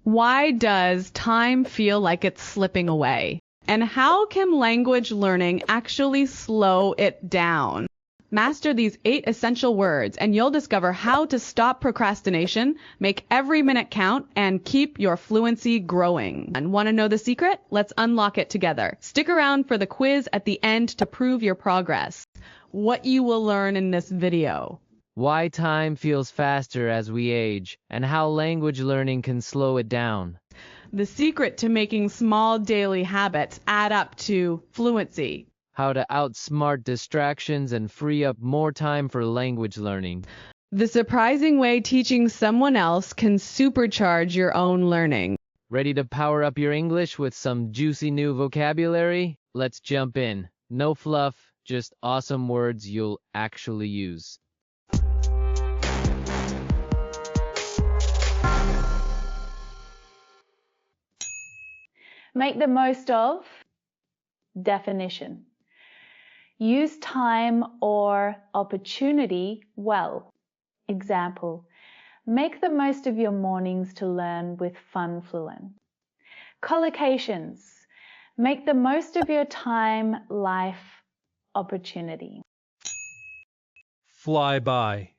Why does time feel like it's slipping away? And how can language learning actually slow it down? Master these 8 essential words and you'll discover how to stop procrastination, make every minute count, and keep your fluency growing. And want to know the secret? Let's unlock it together. Stick around for the quiz at the end to prove your progress. What you will learn in this video. Why time feels faster as we age, and how language learning can slow it down. The secret to making small daily habits add up to fluency. How to outsmart distractions and free up more time for language learning. The surprising way teaching someone else can supercharge your own learning. Ready to power up your English with some juicy new vocabulary? Let's jump in. No fluff, just awesome words you'll actually use. Make the most of definition. Use time or opportunity well. Example, make the most of your mornings to learn with Fun Fluent. Collocations, make the most of your time, life, opportunity. Fly by.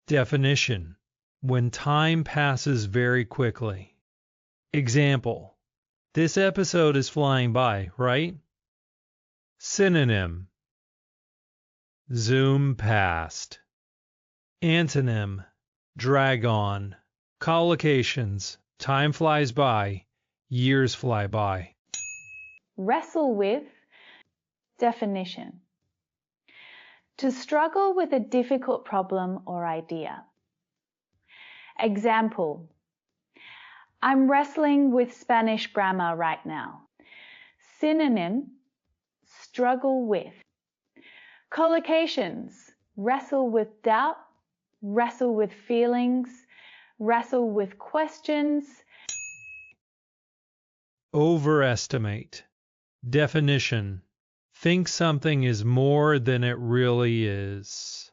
Definition, when time passes very quickly. Example, this episode is flying by, right? Synonym, zoom past. Antonym, drag on. Collocations, time flies by, years fly by. Wrestle with definition. To struggle with a difficult problem or idea. Example, I'm wrestling with Spanish grammar right now. Synonym, struggle with. Collocations, wrestle with doubt, wrestle with feelings, wrestle with questions. Overestimate. Definition, think something is more than it really is.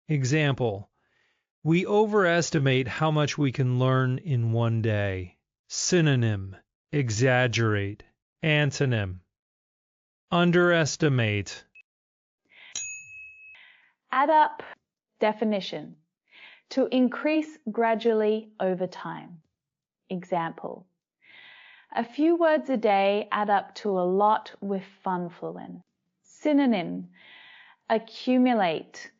Example, we overestimate how much we can learn in one day. Synonym, exaggerate. Antonym, underestimate. Add up definition. To increase gradually over time. Example, a few words a day add up to a lot with Fun Fluent. Synonym, accumulate.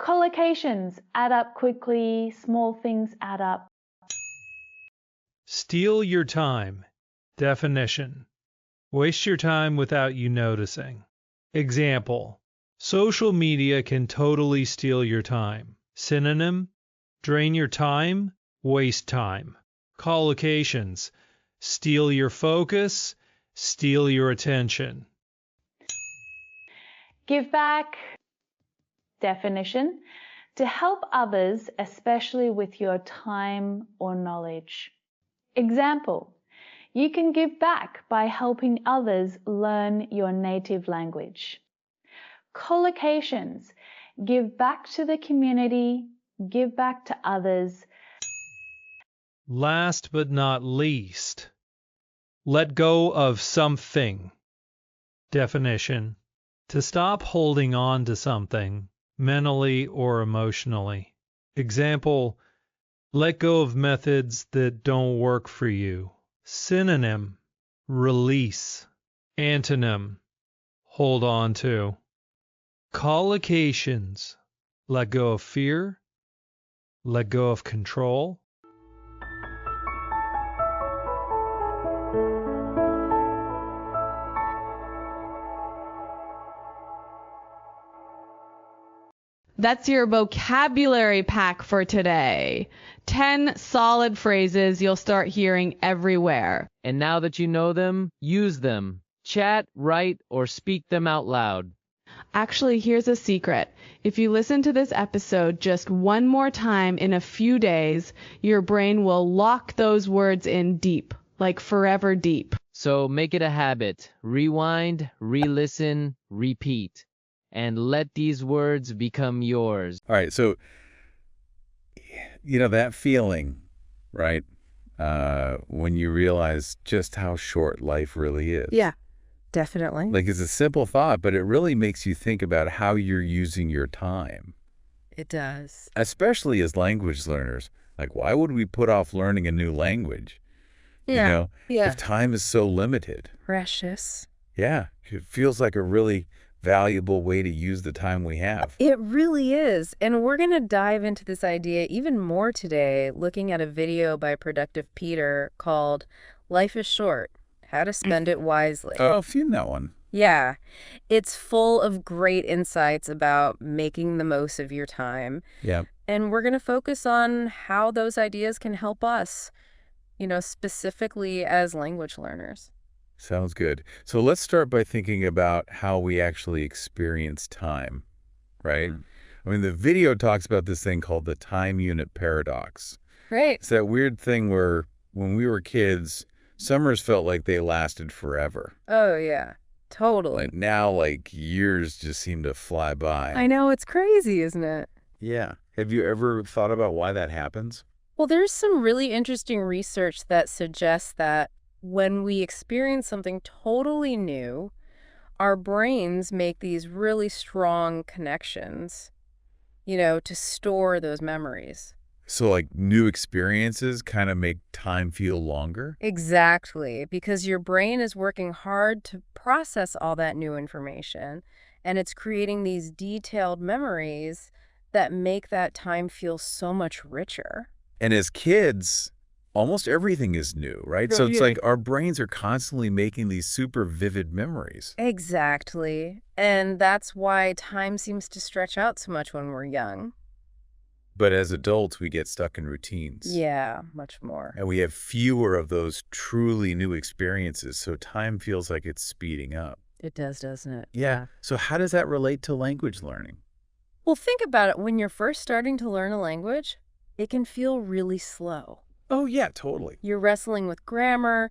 Collocations, add up quickly, small things add up. Steal your time. Definition, waste your time without you noticing. Example, social media can totally steal your time. Synonym, drain your time, waste time. Collocations, steal your focus, steal your attention. Give back. Definition, to help others, especially with your time or knowledge. Example, you can give back by helping others learn your native language. Collocations, give back to the community, give back to others. Last but not least, let go of something. Definition, to stop holding on to something, mentally or emotionally. Example, let go of methods that don't work for you. Synonym, release. Antonym, hold on to. Collocations, let go of fear, let go of control. That's your vocabulary pack for today. 10 solid phrases you'll start hearing everywhere. And now that you know them, use them. Chat, write, or speak them out loud. Actually, here's a secret. If you listen to this episode just one more time in a few days, your brain will lock those words in deep, like forever deep. So make it a habit. Rewind, re-listen, repeat. And let these words become yours. All right, so, that feeling, right, when you realize just how short life really is. Yeah, definitely. Like, it's a simple thought, but it really makes you think about how you're using your time. It does. Especially as language learners. Like, why would we put off learning a new language? Yeah. If time is so limited. Precious. Yeah, it feels like a really valuable way to use the time we have. It really is. And we're going to dive into this idea even more today, looking at a video by Productive Peter called Life is Short, How to Spend It Wisely. Oh, I've seen that one. Yeah. It's full of great insights about making the most of your time. Yeah. And we're going to focus on how those ideas can help us, specifically as language learners. Sounds good. So let's start by thinking about how we actually experience time, right? I mean, the video talks about this thing called the time unit paradox. Right. It's that weird thing where when we were kids, summers felt like they lasted forever. Oh, yeah. Totally. Like now, like years just seem to fly by. I know, it's crazy, isn't it? Yeah. Have you ever thought about why that happens? Well, there's some really interesting research that suggests that when we experience something totally new, our brains make these really strong connections, to store those memories. So like new experiences kind of make time feel longer? Exactly, because your brain is working hard to process all that new information, and it's creating these detailed memories that make that time feel so much richer. And as kids, almost everything is new, right? So it's like our brains are constantly making these super vivid memories. Exactly. And that's why time seems to stretch out so much when we're young. But as adults, we get stuck in routines. Yeah, much more. And we have fewer of those truly new experiences, so time feels like it's speeding up. It does, doesn't it? Yeah. So how does that relate to language learning? Well, think about it. When you're first starting to learn a language, it can feel really slow. Oh, yeah, totally. You're wrestling with grammar,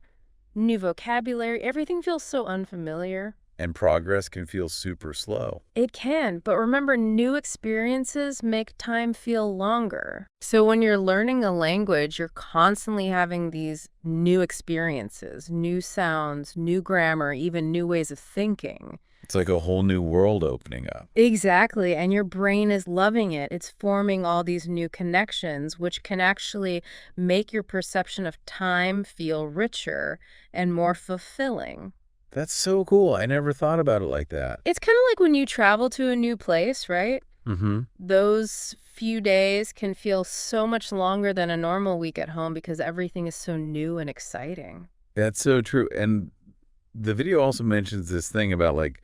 new vocabulary. Everything feels so unfamiliar. And progress can feel super slow. It can, but remember, new experiences make time feel longer. So when you're learning a language, you're constantly having these new experiences, new sounds, new grammar, even new ways of thinking. It's like a whole new world opening up. Exactly, and your brain is loving it. It's forming all these new connections, which can actually make your perception of time feel richer and more fulfilling. That's so cool. I never thought about it like that. It's kind of like when you travel to a new place, right? Mm-hmm. Those few days can feel so much longer than a normal week at home because everything is so new and exciting. That's so true. And the video also mentions this thing about like,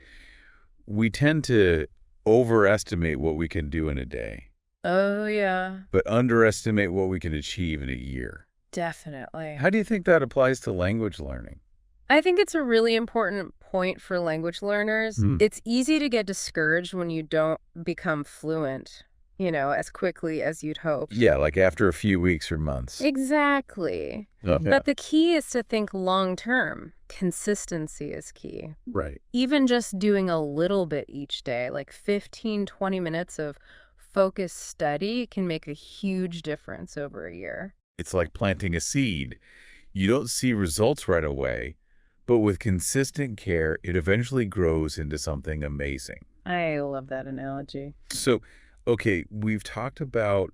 we tend to overestimate what we can do in a day. Oh, yeah. But underestimate what we can achieve in a year. Definitely. How do you think that applies to language learning? I think it's a really important point for language learners. It's easy to get discouraged when you don't become fluent, as quickly as you'd hope. Yeah, like after a few weeks or months. Exactly. Oh, yeah. But the key is to think long term. Consistency is key. Right. Even just doing a little bit each day, like 15, 20 minutes of focused study can make a huge difference over a year. It's like planting a seed. You don't see results right away, but with consistent care, it eventually grows into something amazing. I love that analogy. So, okay, we've talked about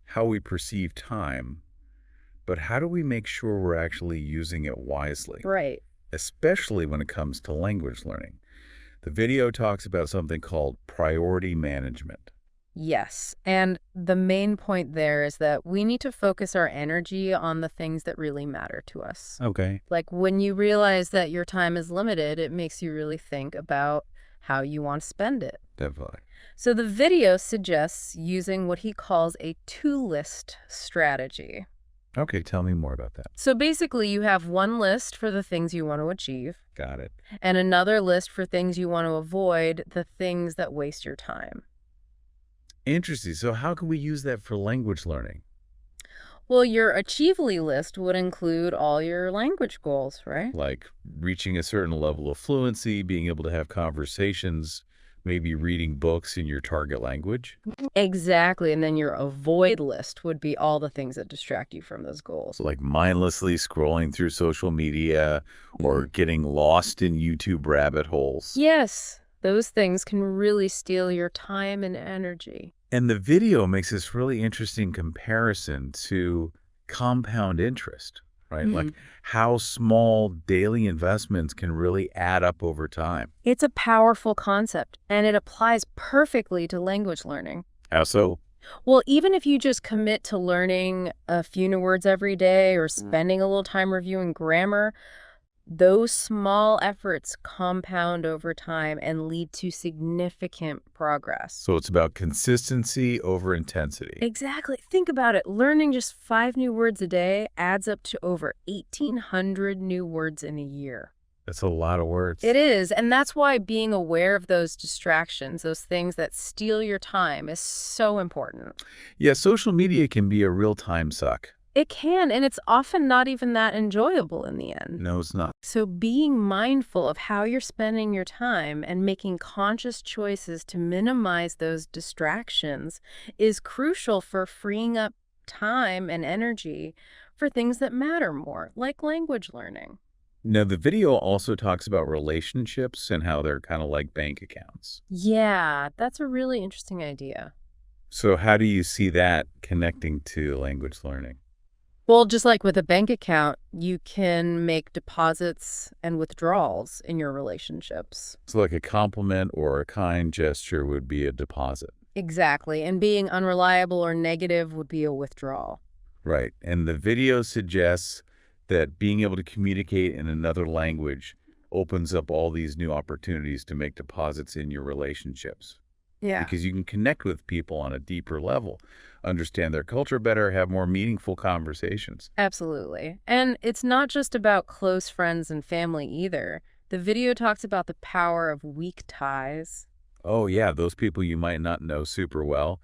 how we perceive time, but how do we make sure we're actually using it wisely? Right. Especially when it comes to language learning. The video talks about something called priority management. Yes. And the main point there is that we need to focus our energy on the things that really matter to us. Okay. Like when you realize that your time is limited, it makes you really think about how you want to spend it. Definitely. So the video suggests using what he calls a to-list strategy. Okay, tell me more about that. So basically, you have one list for the things you want to achieve, Got it. and another list for things you want to avoid, the things that waste your time. Interesting. So how can we use that for language learning? Well, your Achievely list would include all your language goals, right? Like reaching a certain level of fluency, being able to have conversations maybe reading books in your target language. Exactly. And then your avoid list would be all the things that distract you from those goals. So like mindlessly scrolling through social media or getting lost in YouTube rabbit holes. Yes, those things can really steal your time and energy. And the video makes this really interesting comparison to compound interest, right? Like how small daily investments can really add up over time. It's a powerful concept, and it applies perfectly to language learning. How so? Well, even if you just commit to learning a few new words every day or spending a little time reviewing grammar, those small efforts compound over time and lead to significant progress. So it's about consistency over intensity. Exactly. Think about it. Learning just 5 new words a day adds up to over 1,800 new words in a year. That's a lot of words. It is, and that's why being aware of those distractions, those things that steal your time, is so important. Yeah, social media can be a real time suck. It can, and it's often not even that enjoyable in the end. No, it's not. So being mindful of how you're spending your time and making conscious choices to minimize those distractions is crucial for freeing up time and energy for things that matter more, like language learning. Now, the video also talks about relationships and how they're kind of like bank accounts. Yeah, that's a really interesting idea. So how do you see that connecting to language learning? Well, just like with a bank account, you can make deposits and withdrawals in your relationships. So like a compliment or a kind gesture would be a deposit. Exactly. And being unreliable or negative would be a withdrawal. Right. And the video suggests that being able to communicate in another language opens up all these new opportunities to make deposits in your relationships. Yeah. Because you can connect with people on a deeper level, understand their culture better, have more meaningful conversations. Absolutely. And it's not just about close friends and family either. The video talks about the power of weak ties. Oh, yeah, those people you might not know super well,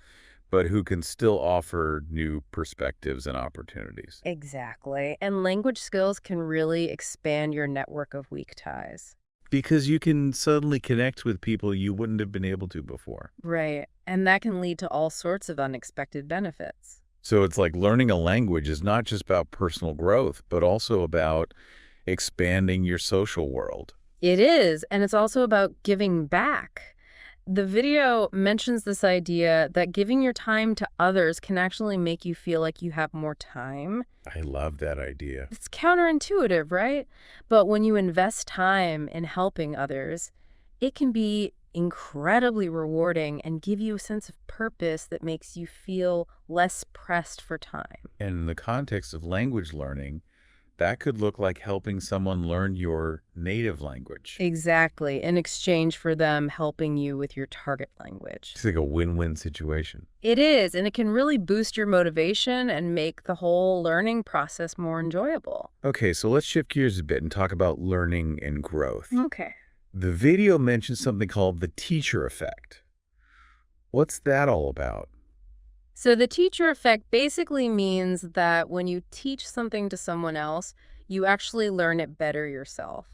but who can still offer new perspectives and opportunities. Exactly. And language skills can really expand your network of weak ties. Because you can suddenly connect with people you wouldn't have been able to before. Right. And that can lead to all sorts of unexpected benefits. So it's like learning a language is not just about personal growth, but also about expanding your social world. It is. And it's also about giving back. The video mentions this idea that giving your time to others can actually make you feel like you have more time. I love that idea. It's counterintuitive, right? But when you invest time in helping others, it can be incredibly rewarding and give you a sense of purpose that makes you feel less pressed for time. And in the context of language learning, that could look like helping someone learn your native language. Exactly, in exchange for them helping you with your target language. It's like a win-win situation. It is, and it can really boost your motivation and make the whole learning process more enjoyable. Okay, so let's shift gears a bit and talk about learning and growth. Okay. The video mentions something called the teacher effect. What's that all about? So the teacher effect basically means that when you teach something to someone else, you actually learn it better yourself.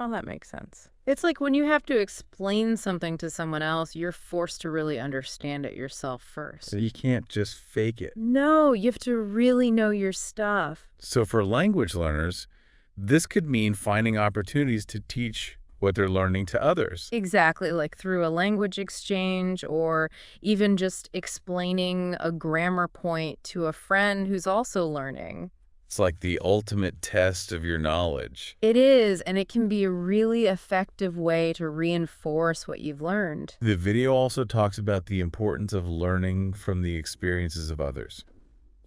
Oh, that makes sense. It's like when you have to explain something to someone else, you're forced to really understand it yourself first. So you can't just fake it. No, you have to really know your stuff. So for language learners, this could mean finding opportunities to teach what they're learning to others. Exactly, like through a language exchange or even just explaining a grammar point to a friend who's also learning. It's like the ultimate test of your knowledge. It is, and it can be a really effective way to reinforce what you've learned. The video also talks about the importance of learning from the experiences of others.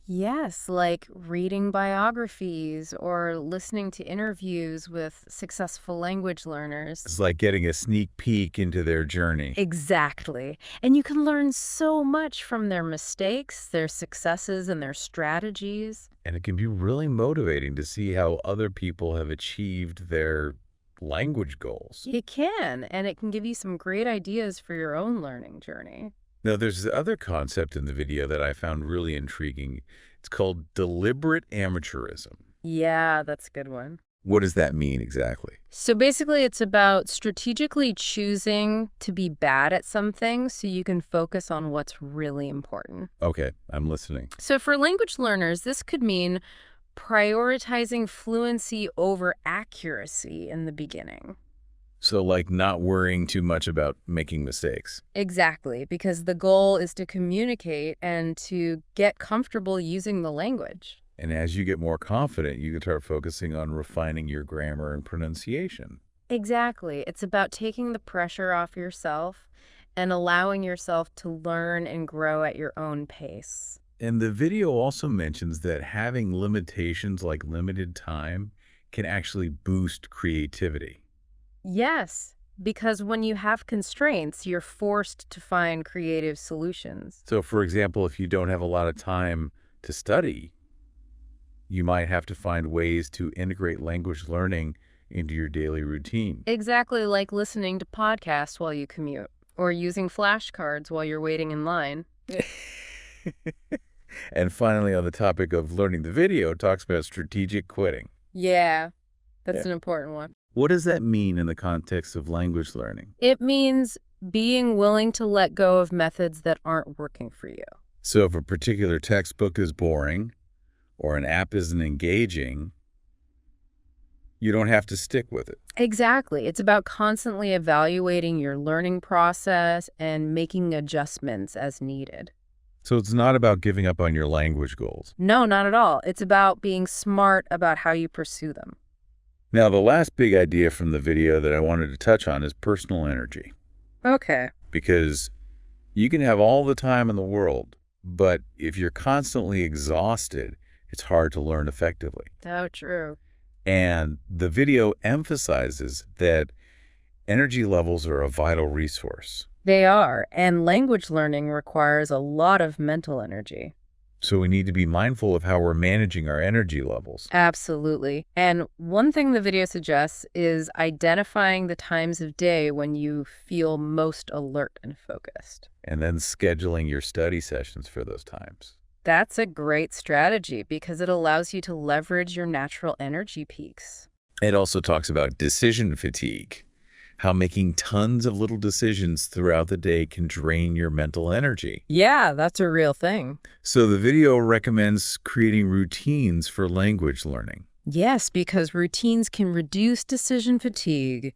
Yes, like reading biographies or listening to interviews with successful language learners. It's like getting a sneak peek into their journey. Exactly. And you can learn so much from their mistakes, their successes, and their strategies. And it can be really motivating to see how other people have achieved their language goals. It can, and it can give you some great ideas for your own learning journey. Now, there's the other concept in the video that I found really intriguing. It's called deliberate amateurism. Yeah, that's a good one. What does that mean exactly? So basically, it's about strategically choosing to be bad at something so you can focus on what's really important. Okay, I'm listening. So for language learners, this could mean prioritizing fluency over accuracy in the beginning. So like not worrying too much about making mistakes. Exactly, because the goal is to communicate and to get comfortable using the language. And as you get more confident, you can start focusing on refining your grammar and pronunciation. Exactly. It's about taking the pressure off yourself and allowing yourself to learn and grow at your own pace. And the video also mentions that having limitations like limited time can actually boost creativity. Yes, because when you have constraints, you're forced to find creative solutions. So for example, if you don't have a lot of time to study, you might have to find ways to integrate language learning into your daily routine. Exactly like listening to podcasts while you commute, or using flashcards while you're waiting in line. And finally, on the topic of learning, the video talks about strategic quitting. Yeah, that's Yeah. an important one. What does that mean in the context of language learning? It means being willing to let go of methods that aren't working for you. So if a particular textbook is boring or an app isn't engaging, you don't have to stick with it. Exactly. It's about constantly evaluating your learning process and making adjustments as needed. So it's not about giving up on your language goals. No, not at all. It's about being smart about how you pursue them. Now, the last big idea from the video that I wanted to touch on is personal energy. Okay. Because you can have all the time in the world, but if you're constantly exhausted, it's hard to learn effectively. Oh, true. And the video emphasizes that energy levels are a vital resource. They are, and language learning requires a lot of mental energy. So we need to be mindful of how we're managing our energy levels. Absolutely. And one thing the video suggests is identifying the times of day when you feel most alert and focused. And then scheduling your study sessions for those times. That's a great strategy because it allows you to leverage your natural energy peaks. It also talks about decision fatigue, how making tons of little decisions throughout the day can drain your mental energy. Yeah, that's a real thing. So the video recommends creating routines for language learning. Yes, because routines can reduce decision fatigue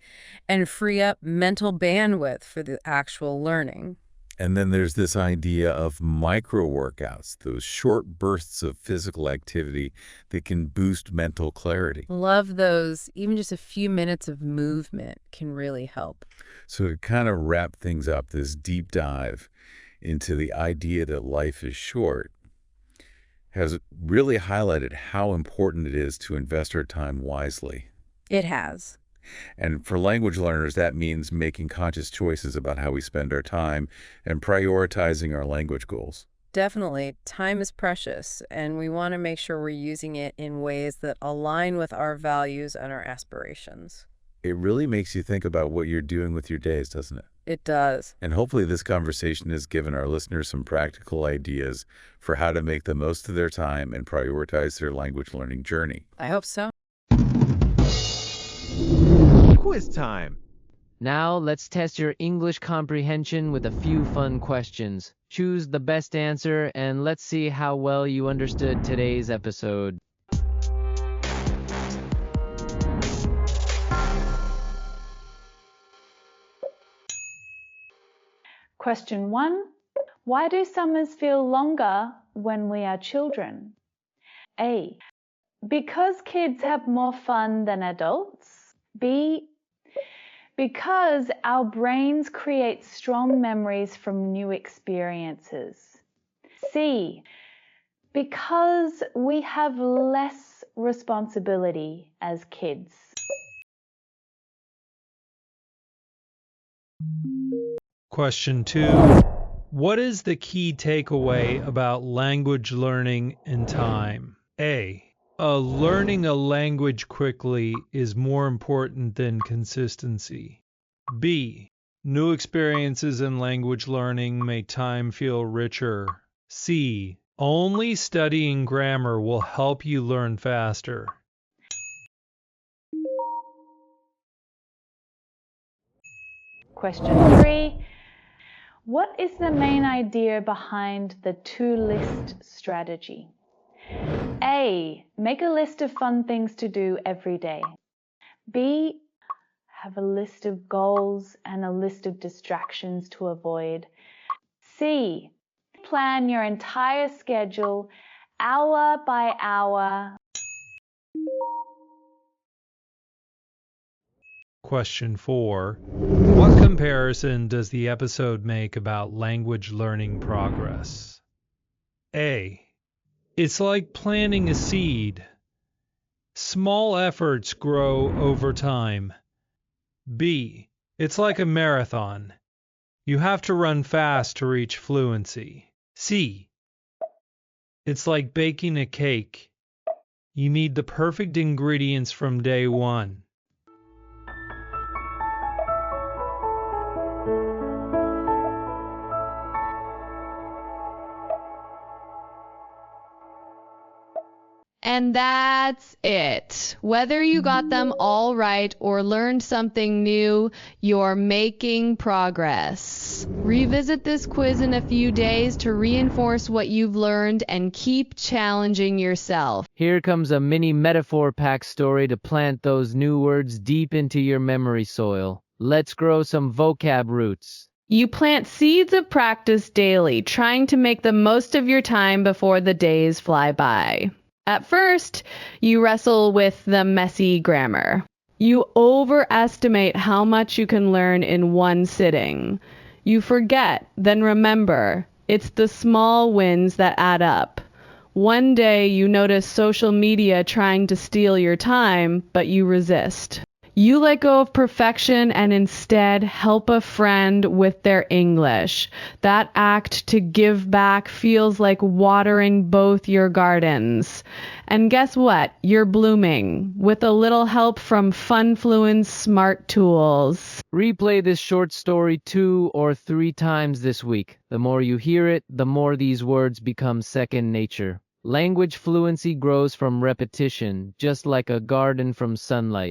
and free up mental bandwidth for the actual learning. And then there's this idea of micro workouts, those short bursts of physical activity that can boost mental clarity. Love those. Even just a few minutes of movement can really help. So to kind of wrap things up, this deep dive into the idea that life is short has really highlighted how important it is to invest our time wisely. It has. And for language learners, that means making conscious choices about how we spend our time and prioritizing our language goals. Definitely. Time is precious, and we want to make sure we're using it in ways that align with our values and our aspirations. It really makes you think about what you're doing with your days, doesn't it? It does. And hopefully this conversation has given our listeners some practical ideas for how to make the most of their time and prioritize their language learning journey. I hope so. Quiz time! Now let's test your English comprehension with a few fun questions. Choose the best answer and let's see how well you understood today's episode. Question 1. Why do summers feel longer when we are children? A. Because kids have more fun than adults. B. Because our brains create strong memories from new experiences. C. Because we have less responsibility as kids. Question 2. What is the key takeaway about language learning and time? A. Learning a language quickly is more important than consistency. B. New experiences in language learning make time feel richer. C. Only studying grammar will help you learn faster. Question 3. What is the main idea behind the to-list strategy? A. Make a list of fun things to do every day. B. Have a list of goals and a list of distractions to avoid. C. Plan your entire schedule hour by hour. Question 4. What comparison does the episode make about language learning progress? A. It's like planting a seed. Small efforts grow over time. B. It's like a marathon. You have to run fast to reach fluency. C. It's like baking a cake. You need the perfect ingredients from day one. And that's it. Whether you got them all right or learned something new, you're making progress. Revisit this quiz in a few days to reinforce what you've learned and keep challenging yourself. Here comes a mini metaphor pack story to plant those new words deep into your memory soil. Let's grow some vocab roots. You plant seeds of practice daily, trying to make the most of your time before the days fly by. At first, you wrestle with the messy grammar. You overestimate how much you can learn in one sitting. You forget, then remember, it's the small wins that add up. One day you notice social media trying to steal your time, but you resist. You let go of perfection and instead help a friend with their English. That act to give back feels like watering both your gardens. And guess what? You're blooming with a little help from Fluent's smart tools. Replay this short story 2 or 3 times this week. The more you hear it, the more these words become second nature. Language fluency grows from repetition, just like a garden from sunlight.